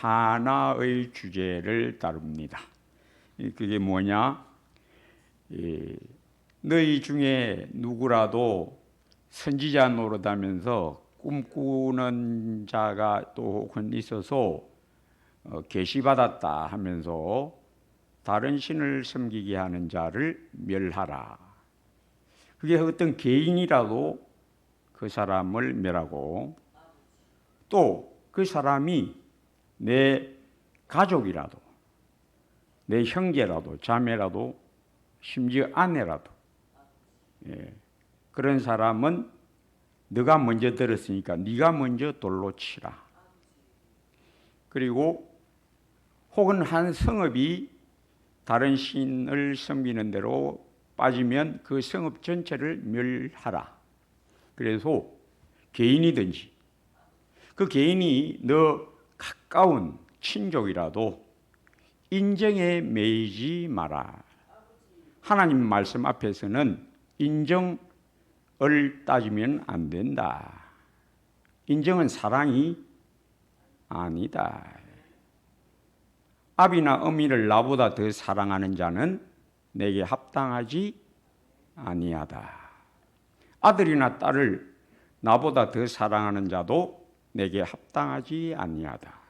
하나의 주제를 다룹니다. 그게 뭐냐? 너희 중에 누구라도 선지자 노릇하면서 꿈꾸는 자가 또 혹은 있어서 계시받았다 하면서 다른 신을 섬기게 하는 자를 멸하라. 그게 어떤 개인이라도 그 사람을 멸하고, 또 그 사람이 내 가족이라도, 내 형제라도, 자매라도, 심지어 아내라도, 그런 사람은 네가 먼저 들었으니까 네가 먼저 돌로 치라. 그리고 혹은 한 성읍이 다른 신을 섬기는 대로 빠지면 그 성읍 전체를 멸하라. 그래서 개인이든지 그 개인이 너 가까운 친족이라도 인정에 매이지 마라. 하나님 말씀 앞에서는 인정을 따지면 안 된다. 인정은 사랑이 아니다. 아비나 어미를 나보다 더 사랑하는 자는 내게 합당하지 아니하다. 아들이나 딸을 나보다 더 사랑하는 자도 내게 합당하지 아니하다.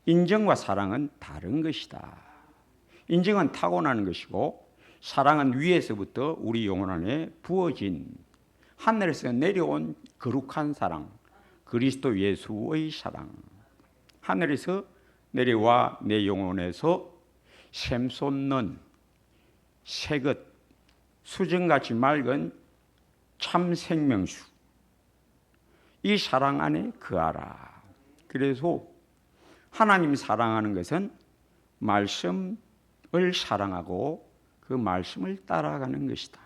인정과 사랑은 다른 것이다. 인정은 타고나는 것이고, 사랑은 위에서부터 우리 영혼 안에 부어진 하늘에서 내려온 거룩한 사랑, 그리스도 예수의 사랑. 하늘에서 내려와 내 영혼에서 샘솟는 새것, 수정같이 맑은 참 생명수, 이 사랑 안에 거하라. 그래서 하나님 사랑하는 것은 말씀을 사랑하고 그 말씀을 따라가는 것이다.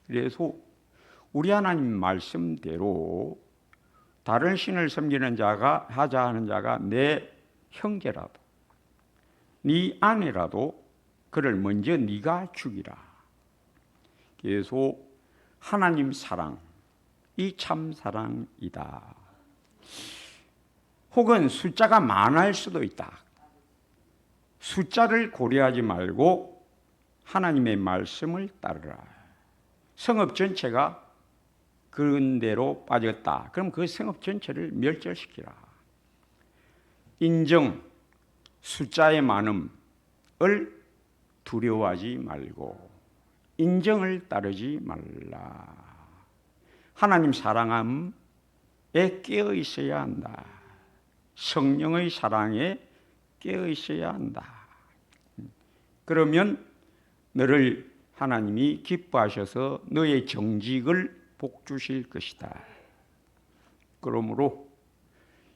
그래서 우리 하나님 말씀대로 다른 신을 섬기는 자가, 하자 하는 자가 내 형제라도 네 아내라도 그를 먼저 네가 죽이라. 그래서 하나님 사랑, 이 참 사랑이다. 혹은 숫자가 많을 수도 있다. 숫자를 고려하지 말고 하나님의 말씀을 따르라. 성읍 전체가 그런 대로 빠졌다. 그럼 그 성읍 전체를 멸절시키라. 인정, 숫자의 많음을 두려워하지 말고 인정을 따르지 말라. 하나님 사랑함에 깨어 있어야 한다. 성령의 사랑에 깨어 있어야 한다. 그러면 너를 하나님이 기뻐하셔서 너의 정직을 복주실 것이다. 그러므로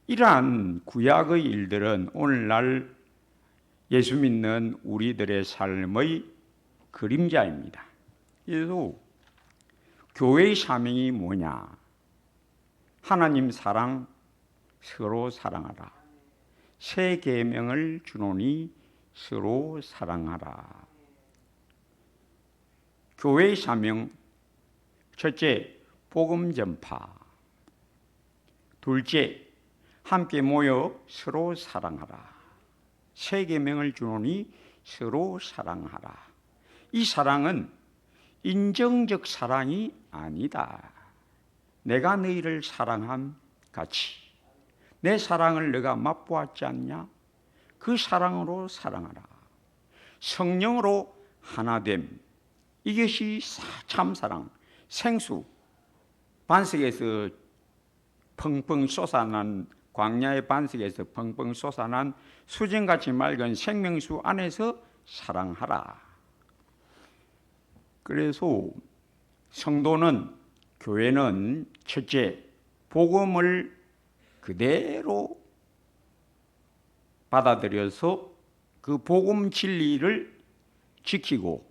이러한 구약의 일들은 오늘날 예수 믿는 우리들의 삶의 그림자입니다. 그래서 교회의 사명이 뭐냐? 하나님 사랑, 서로 사랑하라. 새 계명을 주노니 서로 사랑하라. 교회의 사명, 첫째, 복음 전파. 둘째, 함께 모여 서로 사랑하라. 새 계명을 주노니 서로 사랑하라. 이 사랑은 인정적 사랑이 아니다. 내가 너희를 사랑함 같이 내 사랑을 너가 맛보았지 않냐? 그 사랑으로 사랑하라. 성령으로 하나됨, 이것이 참사랑. 생수, 반석에서 펑펑 솟아난, 광야의 반석에서 펑펑 솟아난 수정같이 맑은 생명수 안에서 사랑하라. 그래서 성도는, 교회는 첫째, 복음을 그대로 받아들여서 그 복음 진리를 지키고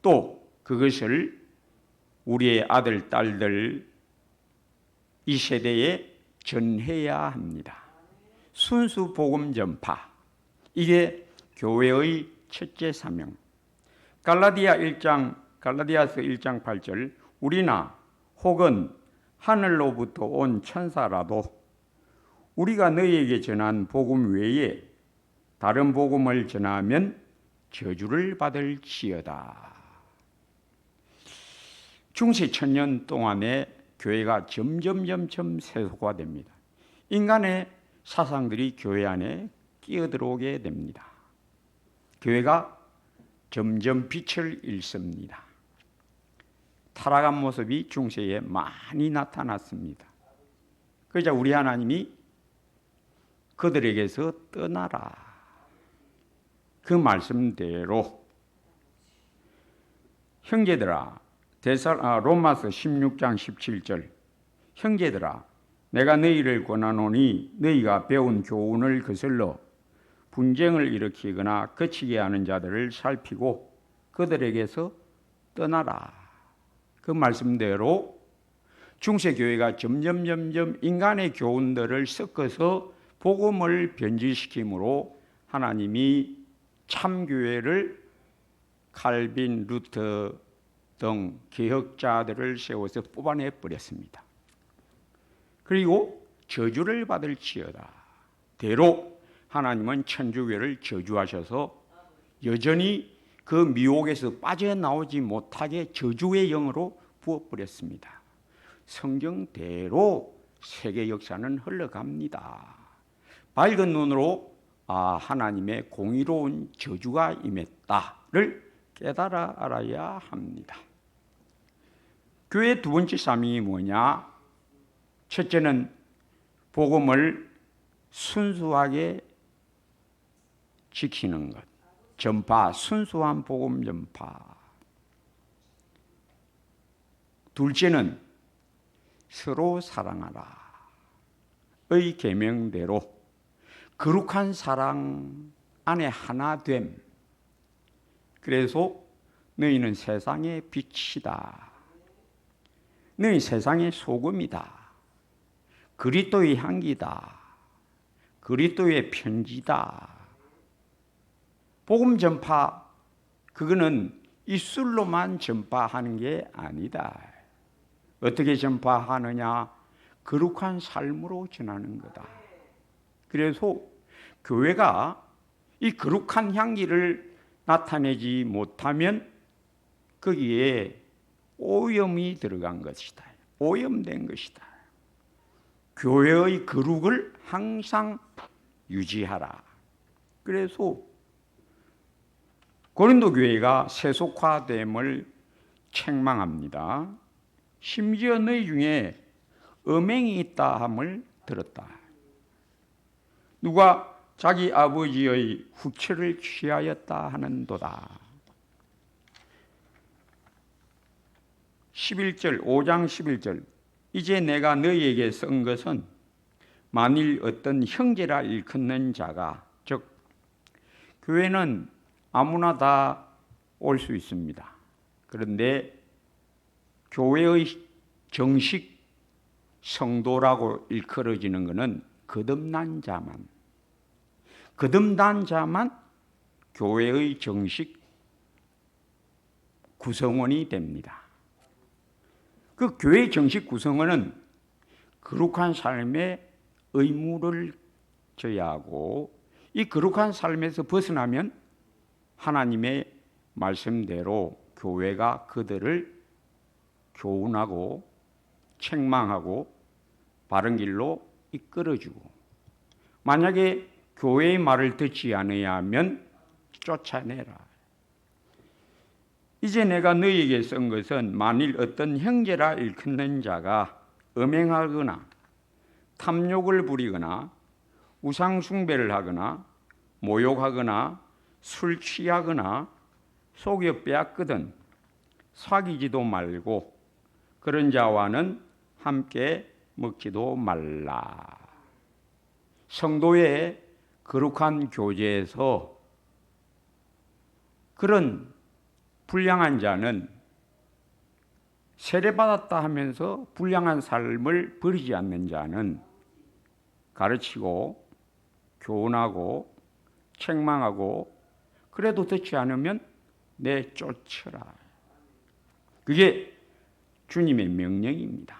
또 그것을 우리의 아들, 딸들 이 세대에 전해야 합니다. 순수 복음 전파, 이게 교회의 첫째 사명. 갈라디아서 1장 8절, 우리나 혹은 하늘로부터 온 천사라도 우리가 너희에게 전한 복음 외에 다른 복음을 전하면 저주를 받을지어다. 중세 천년 동안에 교회가 점점 세속화됩니다. 인간의 사상들이 교회 안에 끼어들어오게 됩니다. 교회가 점점 빛을 잃습니다. 타락한 모습이 중세에 많이 나타났습니다. 그러자 우리 하나님이 그들에게서 떠나라, 그 말씀대로 형제들아, 로마서 16장 17절, 형제들아 내가 너희를 권하노니 너희가 배운 교훈을 거슬러 분쟁을 일으키거나 거치게 하는 자들을 살피고 그들에게서 떠나라. 그 말씀대로 중세교회가 점점 인간의 교훈들을 섞어서 복음을 변질시키므로 하나님이 참교회를 칼빈, 루터 등 개혁자들을 세워서 뽑아내 버렸습니다. 그리고 저주를 받을지어다. 대로 하나님은 천주교를 저주하셔서 여전히 그 미혹에서 빠져나오지 못하게 저주의 영으로 부어버렸습니다. 성경대로 세계 역사는 흘러갑니다. 밝은 눈으로 하나님의 공의로운 저주가 임했다를 깨달아 알아야 합니다. 교회의 두 번째 사명이 뭐냐? 첫째는 복음을 순수하게 지키는 것, 순수한 복음 전파. 둘째는 서로 사랑하라 의 계명대로 거룩한 사랑 안에 하나됨. 그래서 너희는 세상의 빛이다. 너희 세상의 소금이다. 그리스도의 향기다. 그리스도의 편지다. 복음 전파, 그거는 입술로만 전파하는 게 아니다. 어떻게 전파하느냐? 거룩한 삶으로 전하는 거다. 그래서 교회가 이 거룩한 향기를 나타내지 못하면 거기에 오염이 들어간 것이다. 오염된 것이다. 교회의 거룩을 항상 유지하라. 그래서 고린도 교회가 세속화됨을 책망합니다. 심지어 너희 중에 음행이 있다 함을 들었다. 누가 자기 아버지의 후처를 취하였다 하는도다. 5장 11절 이제 내가 너희에게 쓴 것은 만일 어떤 형제라 일컫는 자가, 즉 교회는 아무나 다 올 수 있습니다. 그런데 교회의 정식 성도라고 일컬어지는 것은 거듭난 자만 교회의 정식 구성원이 됩니다. 그 교회의 정식 구성원은 거룩한 삶에 의무를 져야 하고, 이 거룩한 삶에서 벗어나면 하나님의 말씀대로 교회가 그들을 교훈하고 책망하고 바른 길로 이끌어주고, 만약에 교회의 말을 듣지 않아야 하면 쫓아내라. 이제 내가 너희에게 쓴 것은 만일 어떤 형제라 일컫는 자가 음행하거나 탐욕을 부리거나 우상 숭배를 하거나 모욕하거나 술 취하거나 속여 빼앗거든 사귀지도 말고 그런 자와는 함께 먹지도 말라. 성도의 거룩한 교제에서 그런 불량한 자는 세례받았다 하면서 불량한 삶을 버리지 않는 자는 가르치고 교훈하고 책망하고 그래도 듣지 않으면 내쫓으라. 그게 주님의 명령입니다.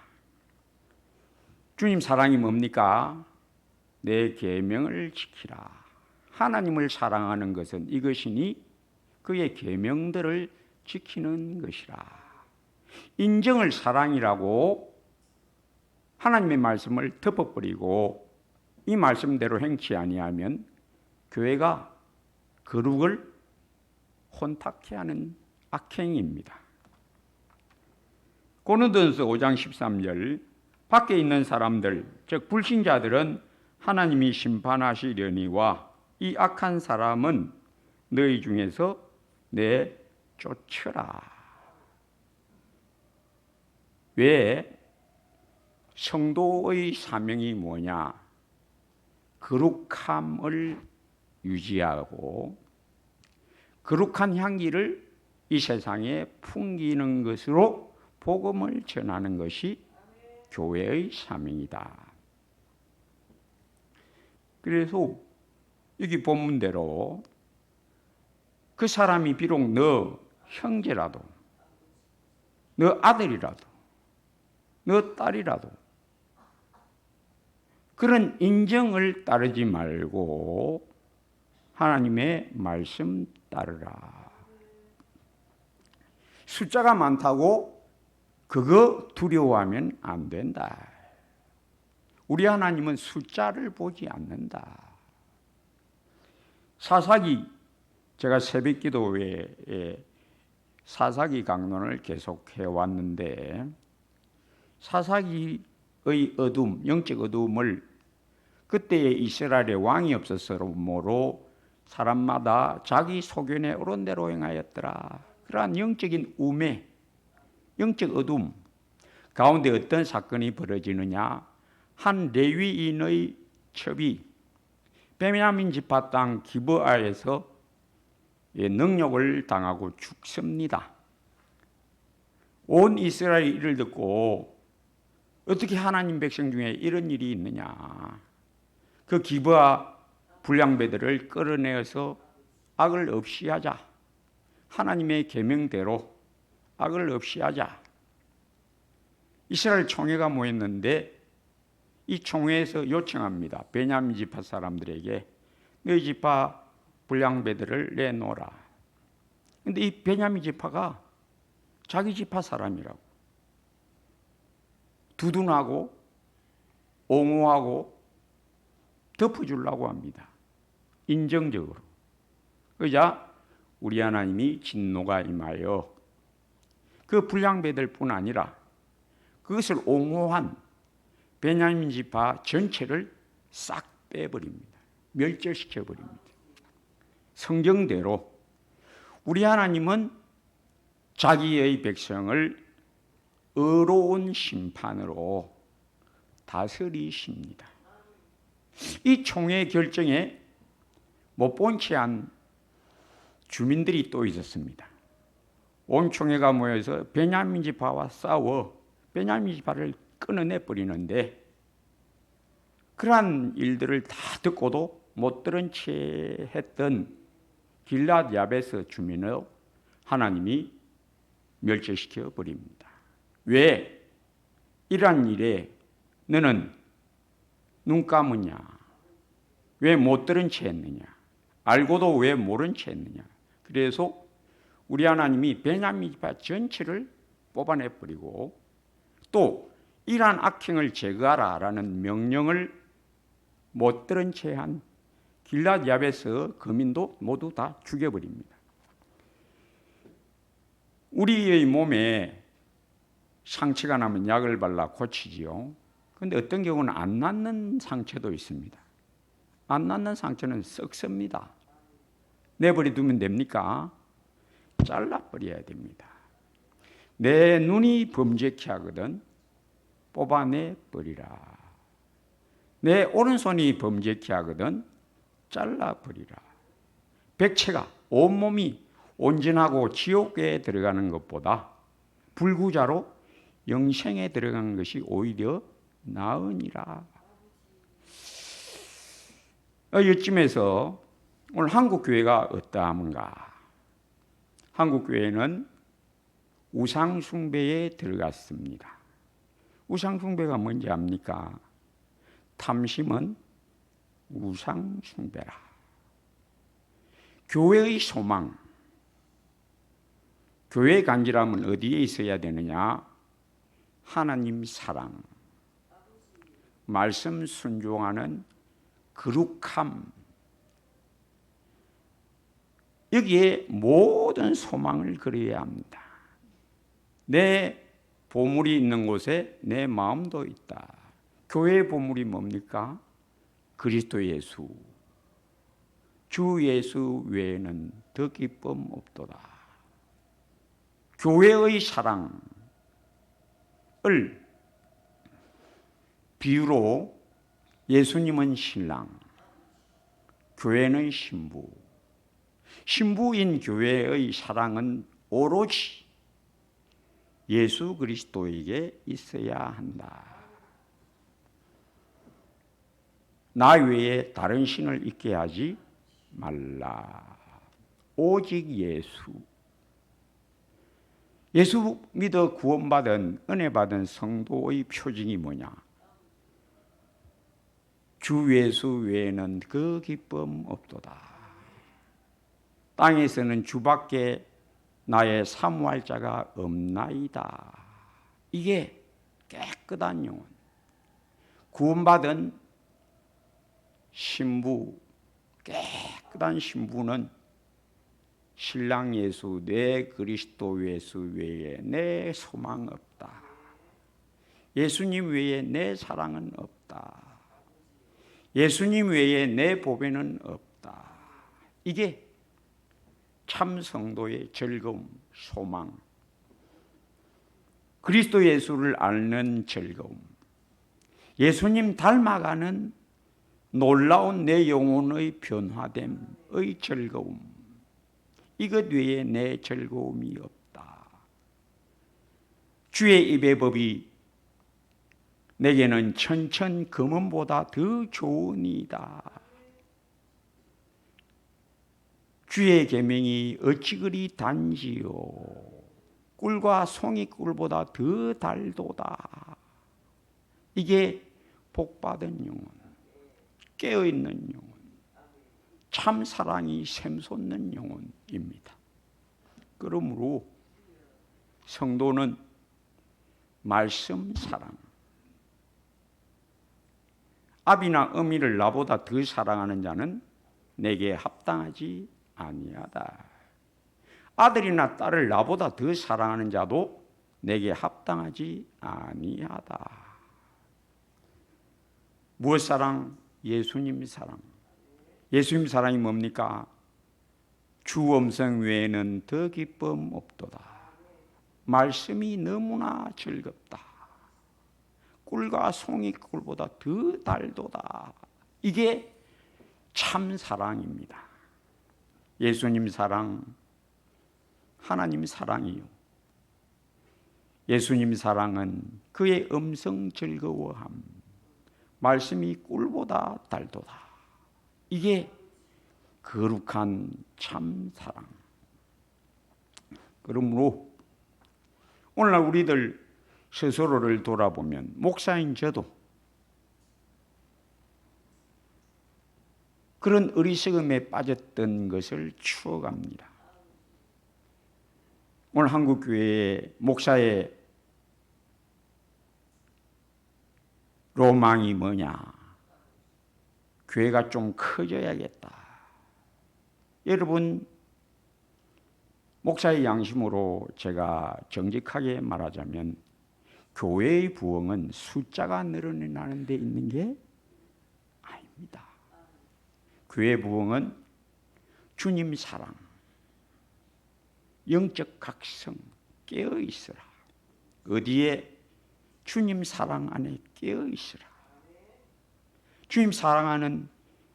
주님 사랑이 뭡니까? 내 계명을 지키라. 하나님을 사랑하는 것은 이것이니 그의 계명들을 지키는 것이라. 인정을 사랑이라고 하나님의 말씀을 덮어버리고 이 말씀대로 행치 아니하면 교회가 거룩을 혼탁케 하는 악행입니다. 고린도전서 5장 13절 밖에 있는 사람들 즉 불신자들은 하나님이 심판하시려니와 이 악한 사람은 너희 중에서 내쫓으라. 왜? 성도의 사명이 뭐냐? 거룩함을 유지하고 거룩한 향기를 이 세상에 풍기는 것으로 복음을 전하는 것이 교회의 사명이다. 그래서 여기 본문대로 그 사람이 비록 너 형제라도 너 아들이라도 너 딸이라도 그런 인정을 따르지 말고 하나님의 말씀 따르라. 숫자가 많다고 그거 두려워하면 안 된다. 우리 하나님은 숫자를 보지 않는다. 사사기, 제가 새벽기도회에 사사기 강론을 계속해 왔는데 사사기의 어둠, 영적 어둠을 그때에 이스라엘의 왕이 없었으므로 사람마다 자기 소견에 옳은 대로 행하였더라. 그러한 영적인 우매, 영적 어둠 가운데 어떤 사건이 벌어지느냐? 한 레위인의 첩이 베냐민 지파 땅 기브아에서 능욕을 당하고 죽습니다. 온 이스라엘이 이를 듣고 어떻게 하나님 백성 중에 이런 일이 있느냐? 그 기브아 불량배들을 끌어내어서 악을 없이 하자. 하나님의 계명대로 악을 없이 하자. 이스라엘 총회가 모였는데 이 총회에서 요청합니다. 베냐민 지파 사람들에게 너희 지파 불량배들을 내놓으라. 그런데 이 베냐민 지파가 자기 지파 사람이라고 두둔하고 옹호하고 덮어주려고 합니다. 인정적으로. 그러자 우리 하나님이 진노가 임하여 그 불량배들뿐 아니라 그것을 옹호한 베냐민 지파 전체를 싹 빼버립니다. 멸절시켜버립니다. 성경대로 우리 하나님은 자기의 백성을 의로운 심판으로 다스리십니다. 이 총회 결정에 못 본 채 한 주민들이 또 있었습니다. 온 총회가 모여서 베냐민 지파와 싸워 베냐민 지파를 끊어내 버리는데 그러한 일들을 다 듣고도 못 들은 채 했던 길앗 야베스 주민을 하나님이 멸절시켜 버립니다. 왜? 이러한 일에 너는 눈 감으냐? 왜 못 들은 채 했느냐? 알고도 왜 모른 채 했느냐? 그래서 우리 하나님이 베냐민 지파 전체를 뽑아내 버리고 또 이러한 악행을 제거하라라는 명령을 못 들은 채 한 길앗 야베스 거민도 모두 다 죽여버립니다. 우리의 몸에 상처가 나면 약을 발라 고치지요. 그런데 어떤 경우는 안 낫는 상처도 있습니다. 안 낫는 상처는 썩습니다. 내버려 두면 됩니까? 잘라버려야 됩니다. 내 눈이 범죄케 하거든 뽑아내 버리라. 내 오른손이 범죄케 하거든 잘라버리라. 백체가 온몸이 온전하고 지옥에 들어가는 것보다 불구자로 영생에 들어가는 것이 오히려 나으니라. 이쯤에서 오늘 한국교회가 어떠한가? 한국교회는 우상숭배에 들어갔습니다. 우상숭배가 뭔지 압니까? 탐심은 우상 숭배라. 교회의 소망, 교회의 간절함은 어디에 있어야 되느냐? 하나님 사랑, 말씀 순종하는 거룩함, 여기에 모든 소망을 걸어야 합니다. 내 보물이 있는 곳에 내 마음도 있다. 교회의 보물이 뭡니까? 그리스도 예수. 주 예수 외에는 더 기쁨 없도다. 교회의 사랑을 비유로 예수님은 신랑, 교회는 신부. 신부인 교회의 사랑은 오로지 예수 그리스도에게 있어야 한다. 나 외에 다른 신을 있게 하지 말라. 오직 예수. 예수 믿어 구원받은 은혜 받은 성도의 표징이 뭐냐? 주 예수 외에는 그 기쁨 없도다. 땅에서는 주밖에 나의 사모할 자가 없나이다. 이게 깨끗한 영혼, 구원받은 신부, 깨끗한 신부는 신랑 예수, 내 그리스도 예수 외에 내 소망 없다. 예수님 외에 내 사랑은 없다. 예수님 외에 내 보배는 없다. 이게 참 성도의 즐거움, 소망, 그리스도 예수를 아는 즐거움, 예수님 닮아가는 놀라운 내 영혼의 변화됨의 즐거움, 이것 외에 내 즐거움이 없다. 주의 입의 법이 내게는 천천 금은보다 더 좋으니이다. 주의 계명이 어찌 그리 단지요, 꿀과 송이꿀보다 더 달도다. 이게 복받은 영혼, 깨어있는 영혼, 참 사랑이 샘솟는 영혼입니다. 그러므로 성도는 말씀 사랑, 아비나 어미를 나보다 더 사랑하는 자는 내게 합당하지 아니하다. 아들이나 딸을 나보다 더 사랑하는 자도 내게 합당하지 아니하다. 무엇 사랑? 예수님 사랑. 예수님 사랑이 뭡니까? 주 음성 외에는 더 기쁨 없도다. 말씀이 너무나 즐겁다. 꿀과 송이꿀보다 더 달도다. 이게 참 사랑입니다. 예수님 사랑, 하나님 사랑이요. 예수님 사랑은 그의 음성 즐거워함, 말씀이 꿀보다 달도다. 이게 거룩한 참 사랑. 그러므로 오늘날 우리들 스스로를 돌아보면 목사인 저도 그런 어리석음에 빠졌던 것을 추억합니다. 오늘 한국교회의 목사의 로망이 뭐냐? 교회가 좀 커져야겠다. 여러분, 목사의 양심으로 제가 정직하게 말하자면 교회의 부흥은 숫자가 늘어나는 데 있는 게 아닙니다. 교회 부흥은 주님 사랑, 영적 각성, 깨어 있으라. 어디에? 주님 사랑 안에 깨어 있으라. 주님 사랑하는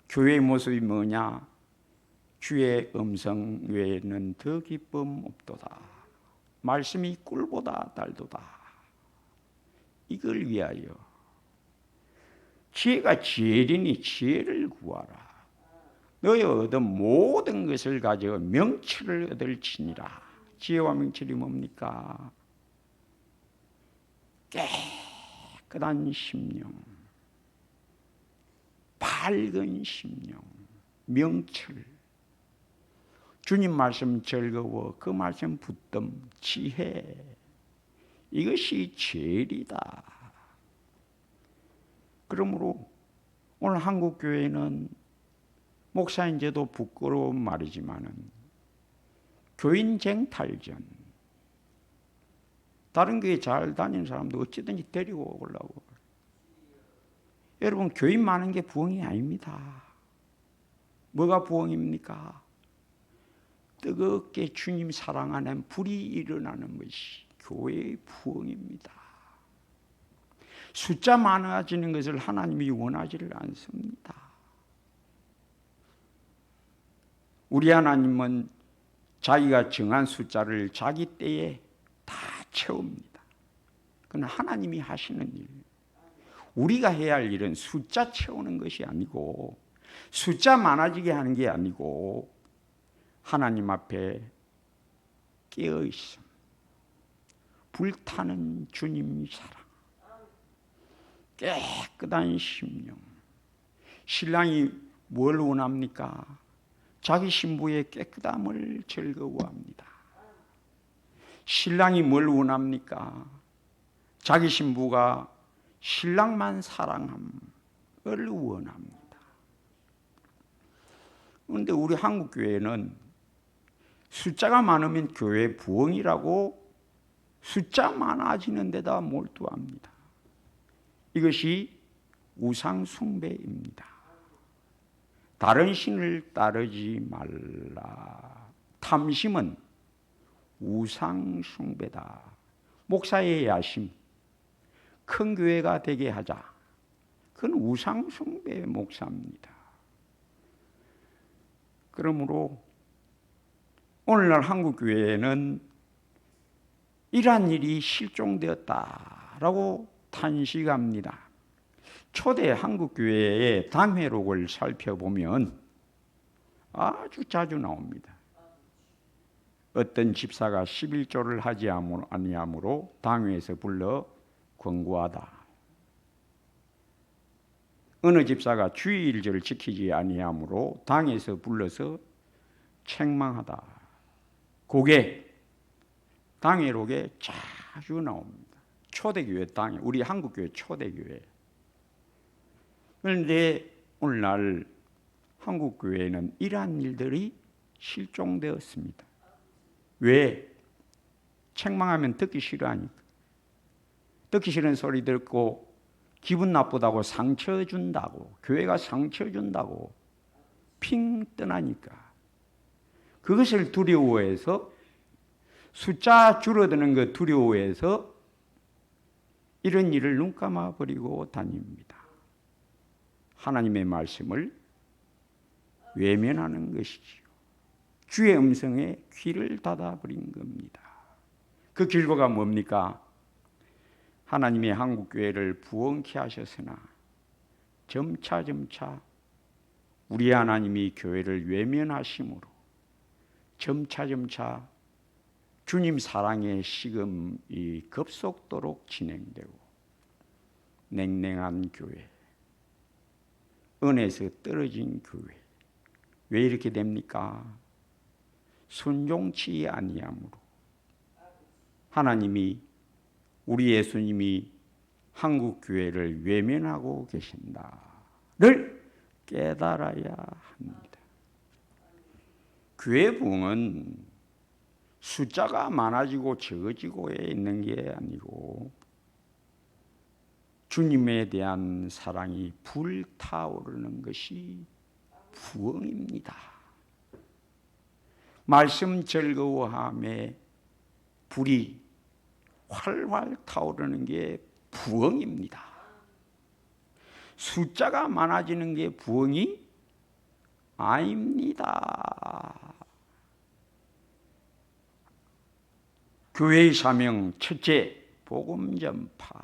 교회의 모습이 뭐냐? 주의 음성 외에는 더 기쁨 없도다. 말씀이 꿀보다 달도다. 이걸 위하여 지혜가 지혜리니 지혜를 구하라. 너의 얻은 모든 것을 가지고 명철을 얻을지니라. 지혜와 명철이 뭡니까? 깨끗한 심령, 밝은 심령, 명철, 주님 말씀 즐거워, 그 말씀 붙듦, 지혜, 이것이 제일이다. 그러므로 오늘 한국교회는 목사인제도 부끄러운 말이지만은 교인 쟁탈전, 다른 교회 잘 다니는 사람도 어찌든지 데리고 오려고. 여러분, 교인 많은 게 부흥이 아닙니다. 뭐가 부흥입니까? 뜨겁게 주님 사랑하는 불이 일어나는 것이 교회의 부흥입니다. 숫자 많아지는 것을 하나님이 원하지를 않습니다. 우리 하나님은 자기가 정한 숫자를 자기 때에 다 채웁니다. 그건 하나님이 하시는 일. 우리가 해야 할 일은 숫자 채우는 것이 아니고, 숫자 많아지게 하는 게 아니고, 하나님 앞에 깨어있음, 불타는 주님 사랑, 깨끗한 심령. 신랑이 뭘 원합니까? 자기 신부의 깨끗함을 즐거워합니다. 신랑이 뭘 원합니까? 자기 신부가 신랑만 사랑함을 원합니다. 그런데 우리 한국교회는 숫자가 많으면 교회 부흥이라고 숫자 많아지는 데다 몰두합니다. 이것이 우상숭배입니다. 다른 신을 따르지 말라. 탐심은 우상숭배다. 목사의 야심, 큰 교회가 되게 하자. 그건 우상숭배의 목사입니다. 그러므로 오늘날 한국교회에는 이러한 일이 실종되었다라고 탄식합니다. 초대 한국교회의 당회록을 살펴보면 아주 자주 나옵니다. 어떤 집사가 11조를 하지 아니하므로 당회에서 불러 권고하다. 어느 집사가 주일절을 지키지 아니하므로 당에서 불러서 책망하다. 그게 당회록에 자주 나옵니다. 초대교회 당회, 우리 한국교회 초대교회. 그런데 오늘날 한국교회는 이러한 일들이 실종되었습니다. 왜? 책망하면 듣기 싫어하니까. 듣기 싫은 소리 듣고 기분 나쁘다고 상처 준다고, 교회가 상처 준다고 핑 떠나니까. 그것을 두려워해서, 숫자 줄어드는 것 두려워해서 이런 일을 눈감아 버리고 다닙니다. 하나님의 말씀을 외면하는 것이지요. 주의 음성에 귀를 닫아버린 겁니다. 그 결과가 뭡니까? 하나님의 한국교회를 부흥케 하셨으나 점차 우리 하나님이 교회를 외면하심으로 점차 주님 사랑의 식음이 급속도로 진행되고 냉랭한 교회, 은혜에서 떨어진 교회. 왜 이렇게 됩니까? 순종치 아니함으로. 하나님이, 우리 예수님이 한국교회를 외면하고 계신다를 깨달아야 합니다. 교회 부흥은 숫자가 많아지고 적어지고에 있는 게 아니고 주님에 대한 사랑이 불타오르는 것이 부흥입니다. 말씀 즐거워함에 불이 활활 타오르는 게 부흥입니다. 숫자가 많아지는 게 부흥이 아닙니다. 교회의 사명 첫째, 복음 전파.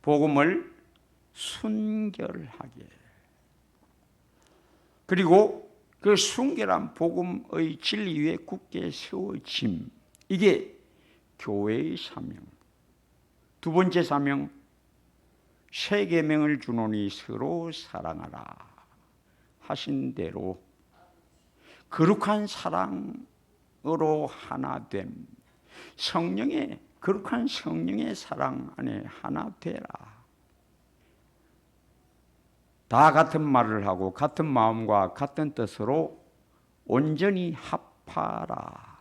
복음을 순결하게. 그리고 그 순결한 복음의 진리 위에 굳게 세워짐. 이게 교회의 사명. 두 번째 사명, 새 계명을 주노니 서로 사랑하라 하신 대로 거룩한 사랑으로 하나됨, 거룩한 성령의 사랑 안에 하나 되라. 다 같은 말을 하고 같은 마음과 같은 뜻으로 온전히 합하라.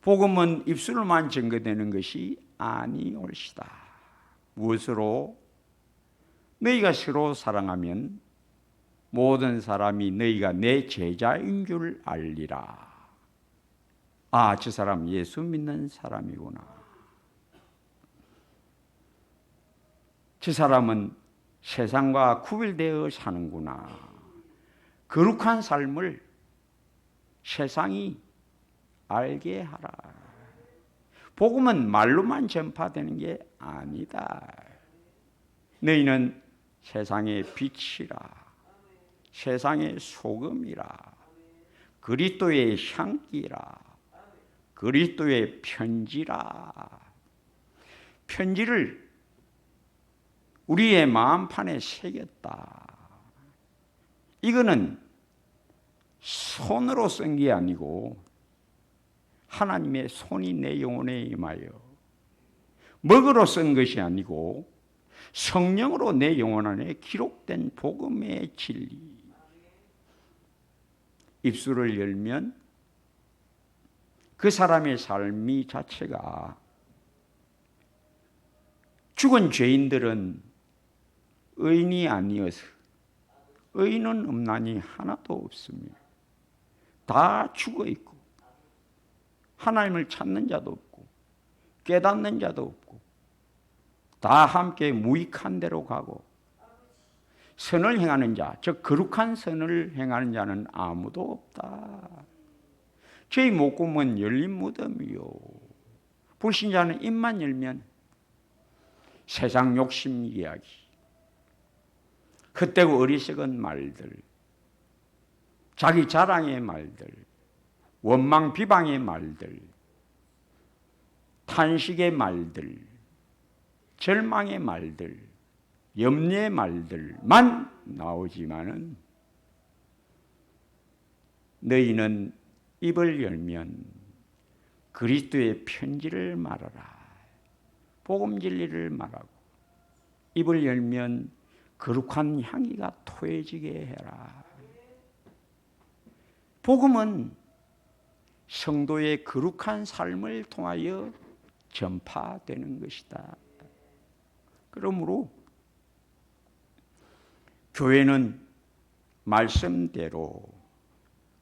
복음은 입술로만 증거되는 것이 아니올시다. 무엇으로? 너희가 서로 사랑하면 모든 사람이 너희가 내 제자인 줄 알리라. 아, 저 사람 예수 믿는 사람이구나. 저 사람은 세상과 구별되어 사는구나. 거룩한 삶을 세상이 알게 하라. 복음은 말로만 전파되는 게 아니다. 너희는 세상의 빛이라, 세상의 소금이라, 그리스도의 향기라, 그리스도의 편지라. 편지를 우리의 마음판에 새겼다. 이거는 손으로 쓴 게 아니고 하나님의 손이 내 영혼에 임하여 먹으로 쓴 것이 아니고 성령으로 내 영혼 안에 기록된 복음의 진리. 입술을 열면 그 사람의 삶이 자체가, 죽은 죄인들은 의인이 아니어서, 의인은 없나니 하나도 없습니다. 다 죽어 있고 하나님을 찾는 자도 없고 깨닫는 자도 없고 다 함께 무익한 데로 가고, 선을 행하는 자, 즉 거룩한 선을 행하는 자는 아무도 없다. 저희 목구멍은 열린 무덤이요. 불신자는 입만 열면 세상 욕심 이야기, 헛되고 어리석은 말들, 자기 자랑의 말들, 원망 비방의 말들, 탄식의 말들, 절망의 말들, 염려의 말들만 나오지만은 너희는 입을 열면 그리스도의 편지를 말하라. 복음 진리를 말하고, 입을 열면 거룩한 향기가 토해지게 해라. 복음은 성도의 거룩한 삶을 통하여 전파되는 것이다. 그러므로 교회는 말씀대로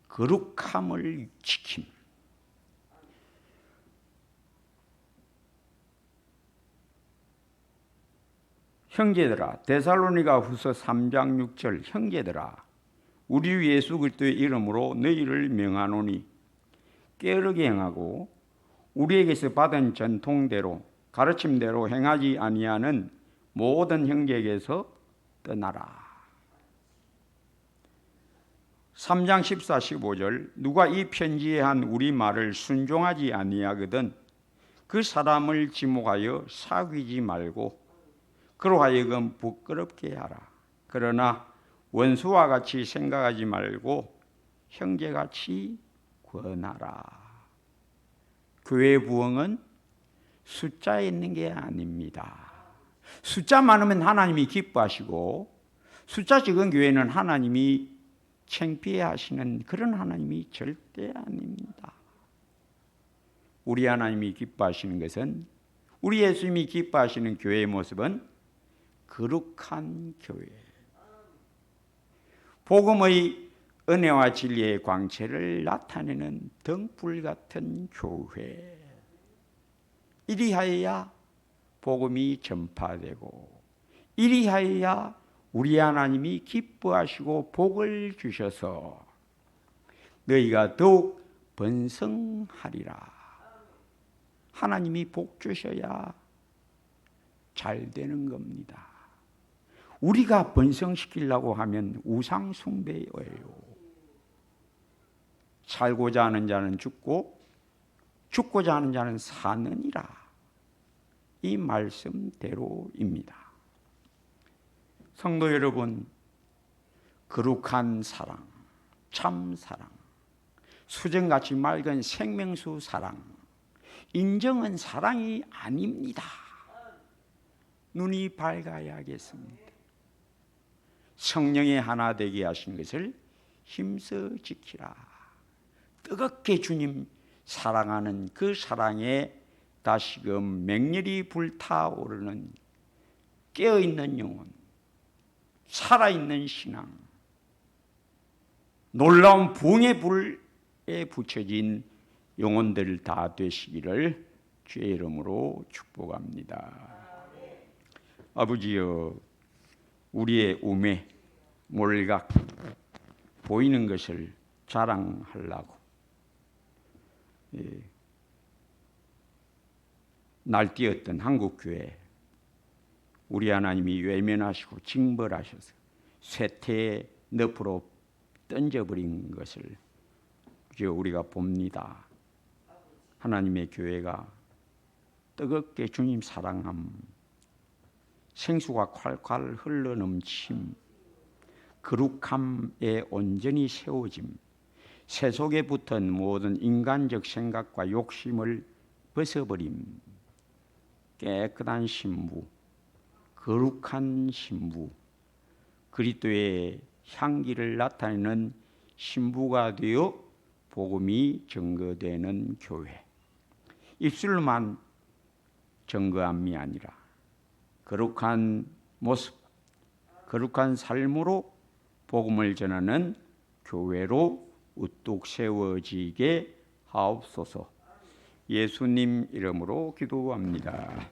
거룩함을 지킴, 형제들아, 데살로니가 후서 3장 6절, 형제들아, 우리 예수 그리스도의 이름으로 너희를 명하노니 게으르게 행하고 우리에게서 받은 전통대로 가르침대로 행하지 아니하는 모든 형제에게서 떠나라. 3장 14, 15절, 누가 이 편지에 한 우리 말을 순종하지 아니하거든 그 사람을 지목하여 사귀지 말고 그로 하여금 부끄럽게 하라. 그러나 원수와 같이 생각하지 말고 형제같이 권하라. 교회의 부흥은 숫자에 있는 게 아닙니다. 숫자 많으면 하나님이 기뻐하시고 숫자 적은 교회는 하나님이 창피해하시는 그런 하나님이 절대 아닙니다. 우리 하나님이 기뻐하시는 것은, 우리 예수님이 기뻐하시는 교회의 모습은 거룩한 교회, 복음의 은혜와 진리의 광채를 나타내는 등불 같은 교회. 이리하여야 복음이 전파되고, 이리하여야 우리 하나님이 기뻐하시고 복을 주셔서 너희가 더욱 번성하리라. 하나님이 복 주셔야 잘 되는 겁니다. 우리가 번성시키려고 하면 우상 숭배예요. 살고자 하는 자는 죽고 죽고자 하는 자는 사느니라. 이 말씀대로입니다. 성도 여러분, 거룩한 사랑, 참 사랑, 수정같이 맑은 생명수 사랑, 인정은 사랑이 아닙니다. 눈이 밝아야겠습니다. 성령의 하나 되게 하신 것을 힘써 지키라. 뜨겁게 주님 사랑하는 그 사랑에 다시금 맹렬히 불타오르는 깨어있는 영혼, 살아있는 신앙, 놀라운 부흥의 불에 붙여진 영혼들 다 되시기를 주의 이름으로 축복합니다. 아버지여, 우리의 우매, 몰각, 보이는 것을 자랑하려고 날뛰었던 한국교회, 우리 하나님이 외면하시고 징벌하셔서 쇠퇴의 늪으로 던져버린 것을 이제 우리가 봅니다. 하나님의 교회가 뜨겁게 주님 사랑함, 생수가 콸콸 흘러넘침, 거룩함에 온전히 세워짐, 세속에 붙은 모든 인간적 생각과 욕심을 벗어버림, 깨끗한 신부, 거룩한 신부, 그리스도의 향기를 나타내는 신부가 되어 복음이 증거되는 교회. 입술로만 증거함이 아니라 거룩한 모습, 거룩한 삶으로 복음을 전하는 교회로 우뚝 세워지게 하옵소서. 예수님 이름으로 기도합니다.